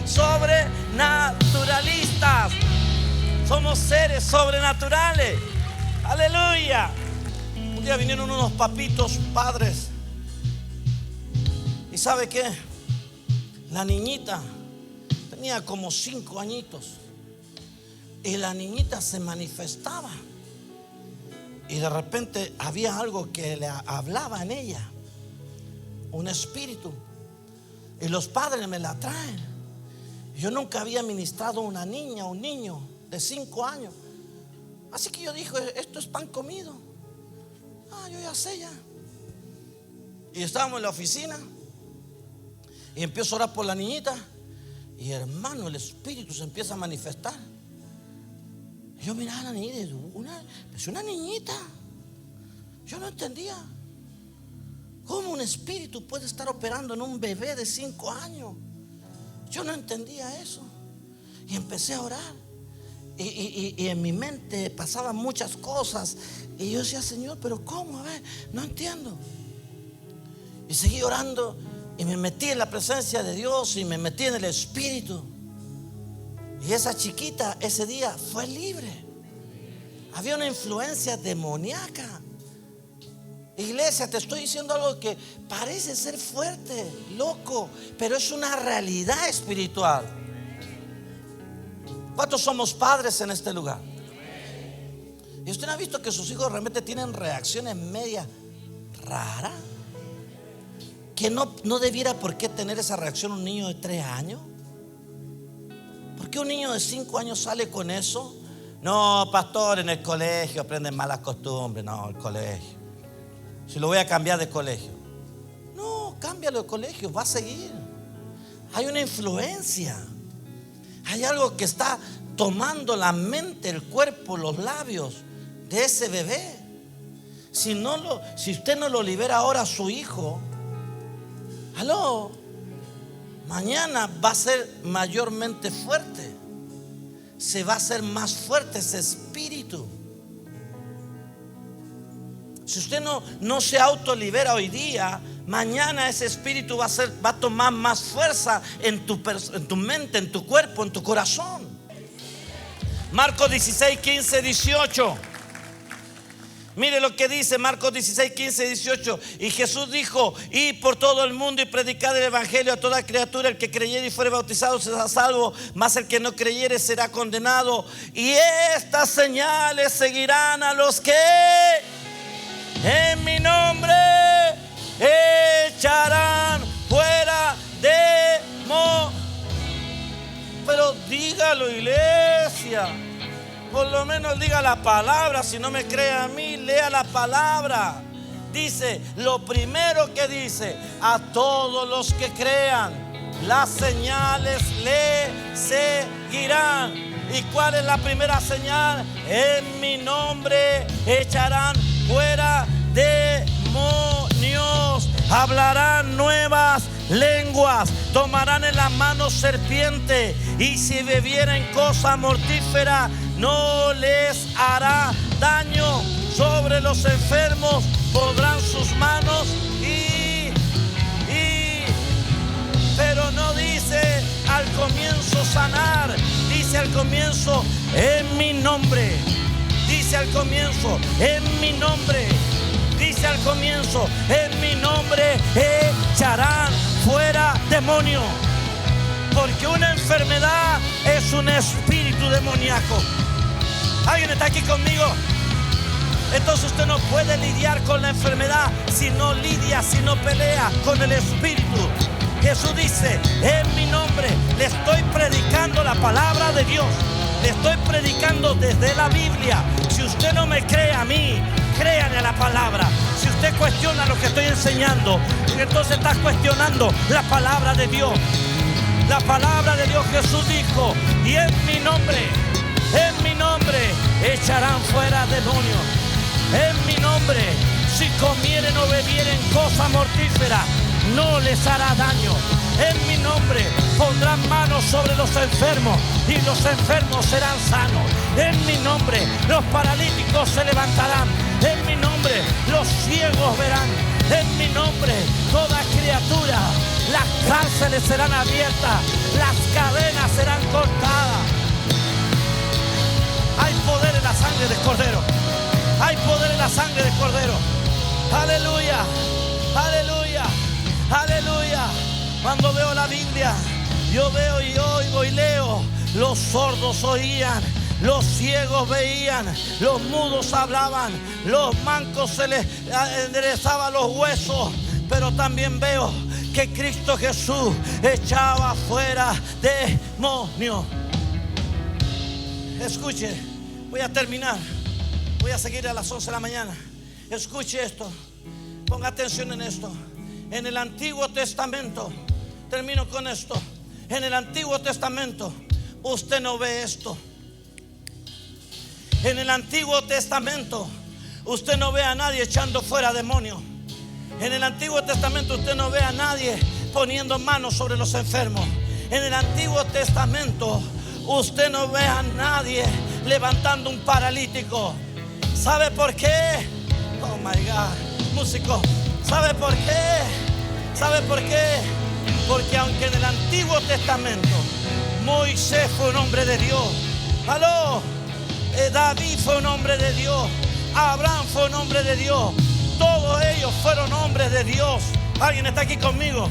sobrenaturalistas. Somos seres sobrenaturales. Aleluya. Un día vinieron unos papitos padres. ¿Y sabe qué? La niñita tenía como 5 añitos. Y la niñita se manifestaba. Y de repente había algo que le hablaba en ella. Un espíritu. Y los padres me la traen. Yo nunca había ministrado a una niña, un niño de 5 años. Así que yo dije, esto es pan comido. Yo ya sé ya. Y estábamos en la oficina. Y empiezo a orar por la niñita. Y hermano, el espíritu se empieza a manifestar. Yo miraba a la niñita, es una niñita. Yo no entendía cómo un espíritu puede estar operando en un bebé de 5 años. Yo no entendía eso. Y empecé a orar. Y en mi mente pasaban muchas cosas. Y yo decía, Señor, pero ¿cómo? A ver, no entiendo. Y seguí orando. Y me metí en la presencia de Dios. Y me metí en el espíritu. Y esa chiquita ese día fue libre. Había una influencia demoníaca. Iglesia, te estoy diciendo algo que parece ser fuerte, loco, pero es una realidad espiritual. ¿Cuántos somos padres en este lugar? ¿Y usted no ha visto que sus hijos realmente tienen reacciones media raras? Que no debiera por qué tener esa reacción un niño de 3 años. ¿Por qué un niño de 5 años sale con eso? No, pastor, en el colegio aprenden malas costumbres. No, el colegio. Si lo voy a cambiar de colegio. No, cámbialo de colegio, va a seguir. Hay una influencia. Hay algo que está tomando la mente, el cuerpo, los labios de ese bebé. Si usted no lo libera ahora a su hijo, aló, mañana va a ser mayormente fuerte. Se va a hacer más fuerte ese espíritu. Si usted no se autolibera hoy día, mañana ese espíritu va a tomar más fuerza en tu mente, en tu cuerpo, en tu corazón. Marcos 16, 15, 18. Mire lo que dice Marcos 16, 15, 18. Y Jesús dijo: id por todo el mundo y predicad el evangelio a toda criatura. El que creyere y fuere bautizado será salvo, mas el que no creyere será condenado. Y estas señales seguirán a los que en mi nombre echarán fuera demonios. Pero dígalo, iglesia. Por lo menos diga la palabra. Si no me cree a mí, lea la palabra. Dice, lo primero que dice: a todos los que crean, las señales le seguirán. ¿Y cuál es la primera señal? En mi nombre echarán fuera demonios, hablarán nuevas lenguas, tomarán en las manos serpiente, y si bebieren cosa mortífera no les hará daño. Sobre los enfermos pondrán sus manos pero no dice al comienzo sanar, dice al comienzo en mi nombre. Dice al comienzo en mi nombre. Dice al comienzo en mi nombre echarán fuera demonios. Porque una enfermedad es un espíritu demoníaco. ¿Alguien está aquí conmigo? Entonces usted no puede lidiar con la enfermedad si no lidia, si no pelea con el espíritu. Jesús dice: en mi nombre le estoy predicando la palabra de Dios. Le estoy predicando desde la Biblia. Si usted no me cree a mí, créale a la palabra. Si usted cuestiona lo que estoy enseñando, entonces está cuestionando la palabra de Dios. La palabra de Dios. Jesús dijo: y en mi nombre echarán fuera demonios. En mi nombre, si comieren o bebieren cosa mortífera, no les hará daño. En mi nombre pondrán manos sobre los enfermos y los enfermos serán sanos. En mi nombre los paralíticos se levantarán. En mi nombre los ciegos verán. En mi nombre toda criatura, las cárceles serán abiertas, las cadenas serán cortadas. Hay poder en la sangre del Cordero. Hay poder en la sangre del Cordero. Aleluya, aleluya, aleluya. Cuando veo la Biblia, yo veo y oigo y leo: los sordos oían, los ciegos veían, los mudos hablaban, los mancos se les enderezaban los huesos. Pero también veo que Cristo Jesús echaba fuera demonios. Escuche, voy a terminar. Voy a seguir a las 11 de la mañana. Escuche esto. Ponga atención en esto. En el Antiguo Testamento, termino con esto. En el Antiguo Testamento usted no ve esto. En el Antiguo Testamento usted no ve a nadie echando fuera demonios. En el Antiguo Testamento usted no ve a nadie poniendo manos sobre los enfermos. En el Antiguo Testamento usted no ve a nadie levantando un paralítico. ¿Sabe por qué? Oh my God, músico. ¿Sabe por qué? ¿Sabe por qué? Porque aunque en el Antiguo Testamento Moisés fue un hombre de Dios, aló, David fue un hombre de Dios, Abraham fue un hombre de Dios, todos ellos fueron hombres de Dios. ¿Alguien está aquí conmigo?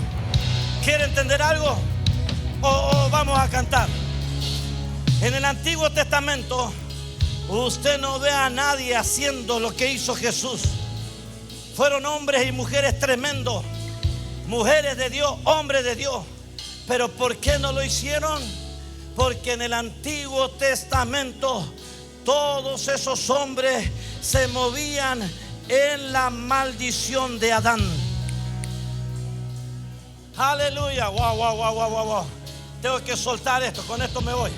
¿Quiere entender algo? O vamos a cantar. En el Antiguo Testamento usted no ve a nadie haciendo lo que hizo Jesús. Fueron hombres y mujeres tremendos, mujeres de Dios, hombres de Dios. Pero ¿por qué no lo hicieron? Porque en el Antiguo Testamento todos esos hombres se movían en la maldición de Adán. Aleluya. Wow. Tengo que soltar esto, con esto me voy.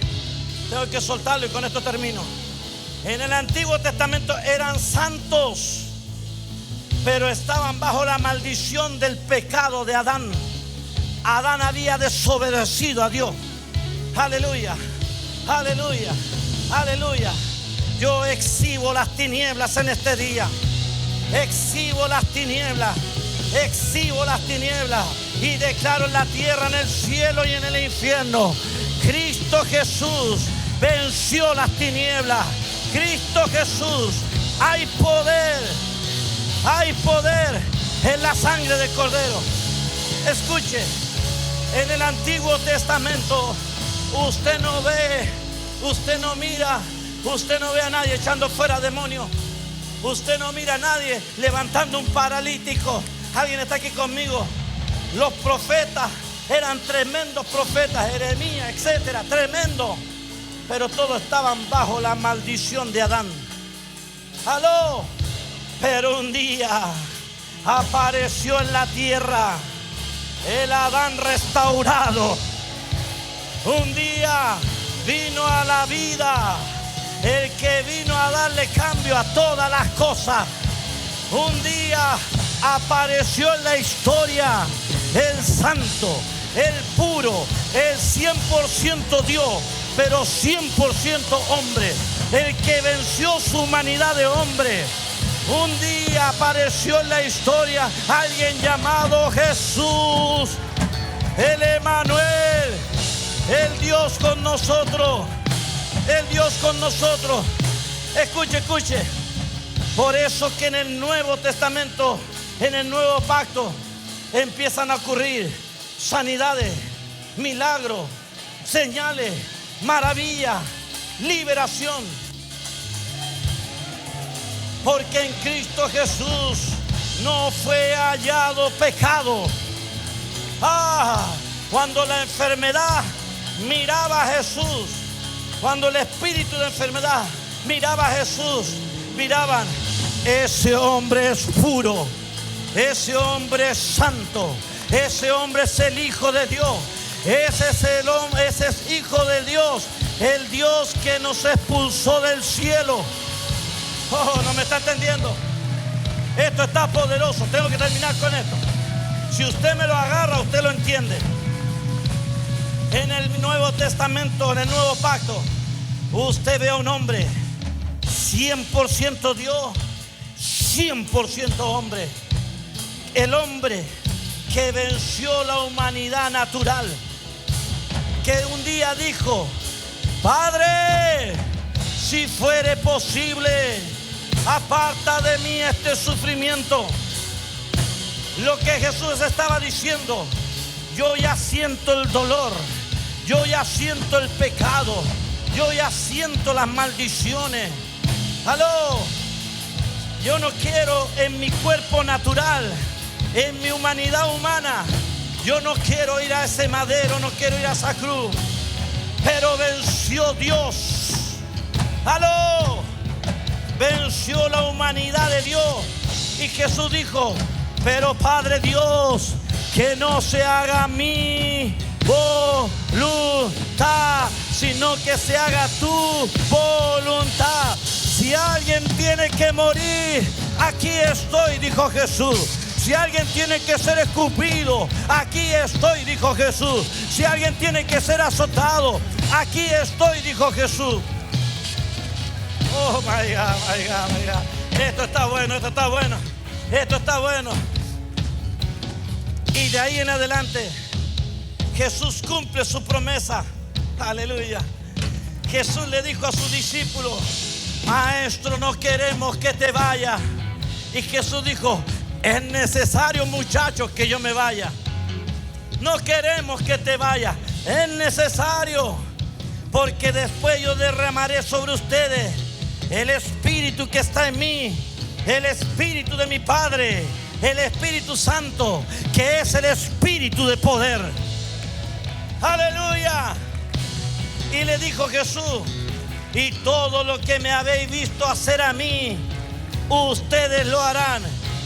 Tengo que soltarlo y con esto termino. En el Antiguo Testamento eran santos, pero estaban bajo la maldición del pecado de Adán. Adán había desobedecido a Dios. Aleluya, aleluya, aleluya. Yo exhibo las tinieblas en este día. exhibo las tinieblas. Exhibo las tinieblas y declaro en la tierra, en el cielo y en el infierno: Cristo Jesús venció las tinieblas. Cristo Jesús, hay poder en la sangre del Cordero. Escuche, en el Antiguo Testamento usted no ve, usted no mira, usted no ve a nadie echando fuera demonios. Usted no mira a nadie levantando un paralítico. Alguien está aquí conmigo. Los profetas eran tremendos profetas, Jeremías, etcétera, tremendo. Pero todos estaban bajo la maldición de Adán. ¡Aló! Pero un día apareció en la tierra el Adán restaurado. Un día vino a la vida el que vino a darle cambio a todas las cosas. Un día apareció en la historia el santo, el puro, el 100% Dios, pero 100% hombre, el que venció su humanidad de hombre. Un día apareció en la historia alguien llamado Jesús, el Emmanuel, el Dios con nosotros, el Dios con nosotros. Escuche, escuche. Por eso que en el Nuevo Testamento, en el Nuevo Pacto, empiezan a ocurrir sanidades, milagros, señales, maravillas, liberación. Porque en Cristo Jesús no fue hallado pecado. Cuando la enfermedad miraba a Jesús, cuando el espíritu de enfermedad miraba a Jesús, miraban: ese hombre es puro, ese hombre es santo, ese hombre es el Hijo de Dios, ese es el hombre, ese es Hijo de Dios, el Dios que nos expulsó del cielo. Oh, no me está entendiendo. Esto está poderoso. Tengo que terminar con esto. Si usted me lo agarra, usted lo entiende. En el Nuevo Testamento, en el Nuevo Pacto, usted ve a un hombre 100% Dios, 100% hombre. El hombre que venció la humanidad natural, que un día dijo: Padre, si fuere posible, aparta de mí este sufrimiento. Lo que Jesús estaba diciendo: yo ya siento el dolor, yo ya siento el pecado, yo ya siento las maldiciones. Aló, yo no quiero en mi cuerpo natural, en mi humanidad humana, yo no quiero ir a ese madero, no quiero ir a esa cruz. Pero venció Dios. Aló, venció la humanidad de Dios. Y Jesús dijo: pero Padre Dios, que no se haga mi voluntad, sino que se haga tu voluntad. Si alguien tiene que morir, aquí estoy, dijo Jesús. Si alguien tiene que ser escupido, aquí estoy, dijo Jesús. Si alguien tiene que ser azotado, aquí estoy, dijo Jesús. Oh, my God, my God, my God. Esto está bueno, esto está bueno. Esto está bueno. Y de ahí en adelante, Jesús cumple su promesa. Aleluya. Jesús le dijo a sus discípulos: Maestro, no queremos que te vayas. Y Jesús dijo: es necesario, muchachos, que yo me vaya. No queremos que te vayas, es necesario, porque después yo derramaré sobre ustedes el Espíritu que está en mí, el Espíritu de mi Padre, el Espíritu Santo, que es el Espíritu de poder. Aleluya. Y le dijo Jesús: y todo lo que me habéis visto hacer a mí, ustedes lo harán.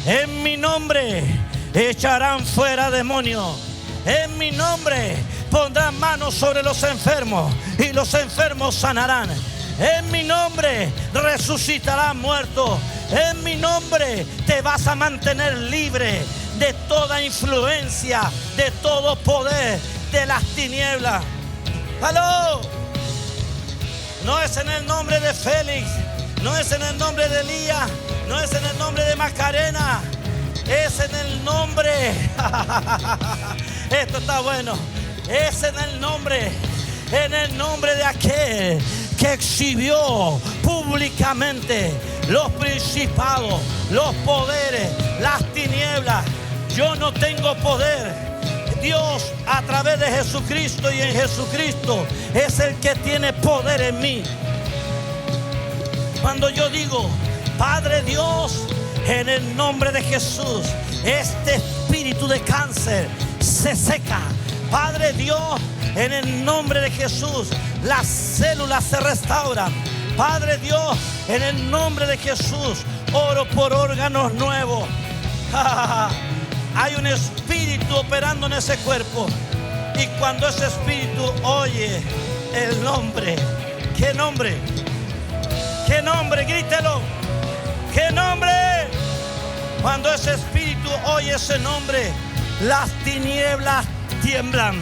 En mi nombre echarán fuera demonios. En mi nombre pondrán manos sobre los enfermos y los enfermos sanarán. En mi nombre resucitarán muertos. En mi nombre te vas a mantener libre de toda influencia, de todo poder, de las tinieblas. ¡Aló! No es en el nombre de Félix, No es en el nombre de Elías, no es en el nombre de Macarena, es en el nombre. Esto está bueno. Es en el nombre de aquel que exhibió públicamente los principados, los poderes, las tinieblas. Yo no tengo poder. Dios, a través de Jesucristo y en Jesucristo, es el que tiene poder en mí. Cuando yo digo, Padre Dios, en el nombre de Jesús, este espíritu de cáncer se seca. Padre Dios, en el nombre de Jesús, las células se restauran. Padre Dios, en el nombre de Jesús, oro por órganos nuevos. Hay un espíritu operando en ese cuerpo. Y cuando ese espíritu oye el nombre, ¿qué nombre? ¿Qué nombre? Grítelo. ¿Qué nombre? Cuando ese espíritu oye ese nombre, las tinieblas tiemblan.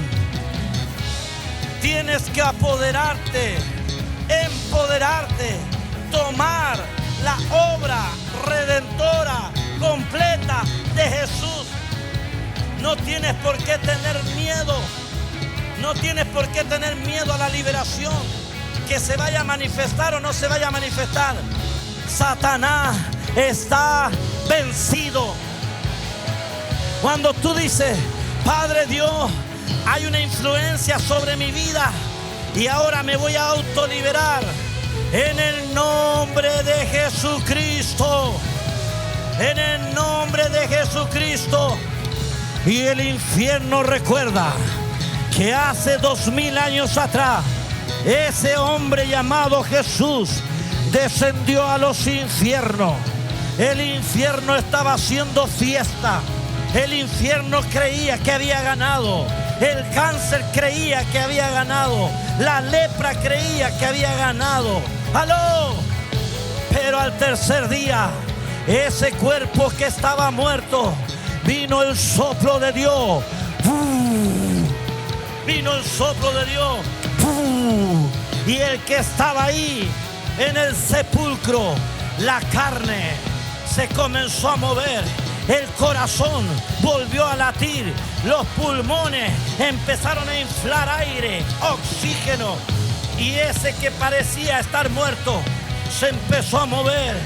Tienes que apoderarte, empoderarte, tomar la obra redentora completa de Jesús. No tienes por qué tener miedo. No tienes por qué tener miedo a la liberación, que se vaya a manifestar o no se vaya a manifestar. Satanás está vencido. Cuando tú dices, Padre Dios, hay una influencia sobre mi vida y ahora me voy a autoliberar en el nombre de Jesucristo. En el nombre de Jesucristo. Y el infierno recuerda que hace 2000 años atrás ese hombre llamado Jesús descendió a los infiernos. El infierno estaba haciendo fiesta. El infierno creía que había ganado. El cáncer creía que había ganado. La lepra creía que había ganado. ¡Aló! Pero al tercer día, ese cuerpo que estaba muerto, vino el soplo de Dios. Vino el soplo de Dios. Y el que estaba ahí en el sepulcro, la carne se comenzó a mover. El corazón volvió a latir. Los pulmones empezaron a inflar aire, oxígeno. Y ese que parecía estar muerto se empezó a mover.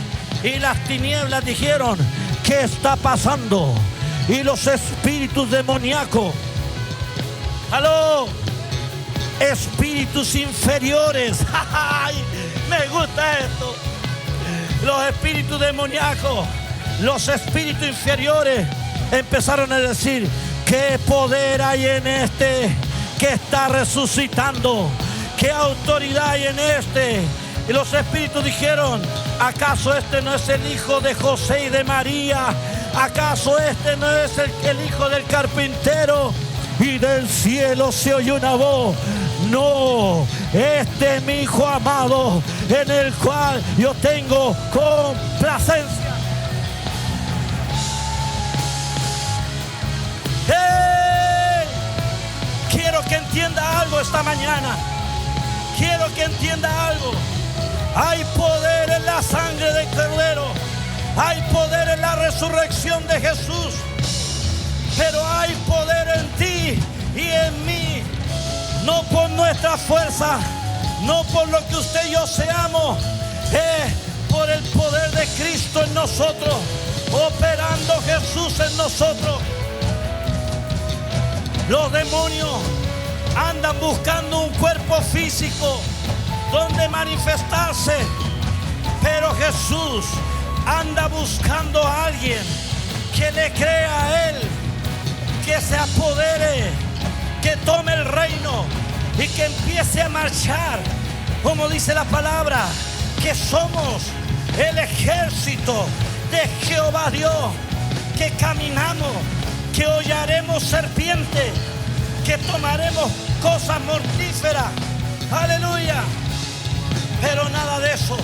Y las tinieblas dijeron, ¿qué está pasando? Y los espíritus demoníacos, ¡aló! Espíritus inferiores. ¡Ay! Me gusta esto. Los espíritus demoníacos, los espíritus inferiores empezaron a decir, ¿qué poder hay en este que está resucitando? ¿Qué autoridad hay en este? Y los espíritus dijeron, ¿acaso este no es el hijo de José y de María? ¿Acaso este no es el hijo del carpintero? Y del cielo se oyó una voz, no, este es mi hijo amado, en el cual yo tengo complacencia. ¡Hey! Quiero que entienda algo esta mañana. Quiero que entienda algo. Hay poder en la sangre del Cordero. Hay poder en la resurrección de Jesús. Pero hay poder en ti y en mí. No por nuestra fuerza, no por lo que usted y yo seamos, es por el poder de Cristo en nosotros, operando Jesús en nosotros. Los demonios andan buscando un cuerpo físico donde manifestarse, pero Jesús anda buscando a alguien que le crea a Él, que se apodere, que tome el reino y que empiece a marchar, como dice la palabra, que somos el ejército de Jehová Dios, que caminamos, que hollaremos serpientes, que tomaremos cosas mortíferas, aleluya. Pero nada de eso